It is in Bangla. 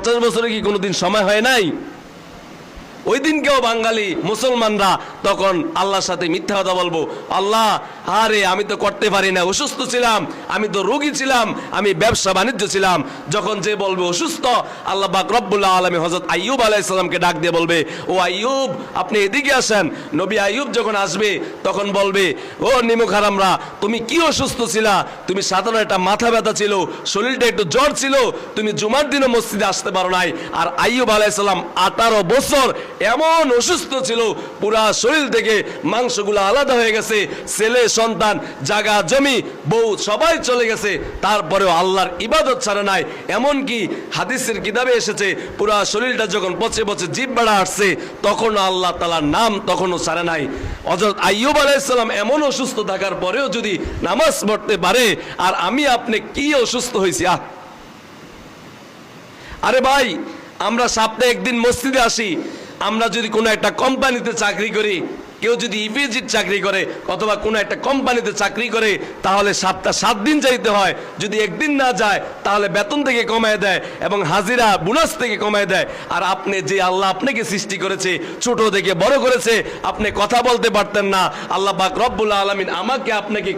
50 বছরে কি কোনোদিন সময় হয় নাই? ওই দিনকেও বাঙালি মুসলমানরা তখন আল্লাহর সাথে মিথ্যা কথা বলবো, আল্লাহ আরে আমি তো করতে পারি না, অসুস্থ ছিলাম, আমি তো রোগী ছিলাম, আমি ব্যবসা বাণিজ্য ছিলাম। যখন যে বলবে অসুস্থ, আল্লাহ পাক রব্বুল আলামিন হযরত আইয়ুব আলাইহিস সালামকে ডাক দিয়ে বলবে, ও আইয়ুব আপনি এদিকে আসেন। নবী আইয়ুব যখন আসবে তখন বলবে, ও নিমক হারামরা, তুমি কি অসুস্থ ছিলা? তুমি সাধারণ একটা মাথা ব্যথা ছিল, শরীরটা একটু জ্বর ছিল, তুমি জুমার দিনও মসজিদে আসতে পারো নাই। আর আইয়ুব আলাইহিস সালাম 18 বছর এমন অসুস্থ ছিল, পুরা শরীর থেকে মাংসগুলো আলাদা হয়ে গেছে, ছেলে সন্তান জায়গা জমি বউ সবাই চলে গেছে, তারপরেও আল্লাহর ইবাদত ছাড়ে নাই। এমনকি হাদিসের কিতাবে এসেছে পুরা শরীরটা যখন পচে পচে জিভ বাড়া আসছে তখনও আল্লাহ তাআলার নাম তখনও ছাড়ে নাই। হযরত আইয়ুব আলাইহিস সালাম এমন অসুস্থ থাকার পরেও যদি নামাজ পড়তে পারে, আর আমি আপনি কি অসুস্থ হয়েছি। আরে ভাই, আমরা সপ্তাহে একদিন মসজিদে আসি, আমরা যদি কোনো একটা কোম্পানিতে চাকরি করি, কেউ যদি ইপিজির চাকরি করে অথবা কোনো একটা কোম্পানিতে চাকরি করে, তাহলে সপ্তাহে 7 দিন যাইতে হয়। যদি একদিন না যায় তাহলে বেতন থেকে কমায় দেয় এবং হাজিরা বোনাস থেকে কমায় দেয়। আর আপনি যে আল্লাহ আপনাকে সৃষ্টি করেছে, ছোট থেকে বড় করেছে, আপনি কথা বলতে পারতেন না, আল্লাহ পাক রব্বুল আলামিন আমাকে আপনাকে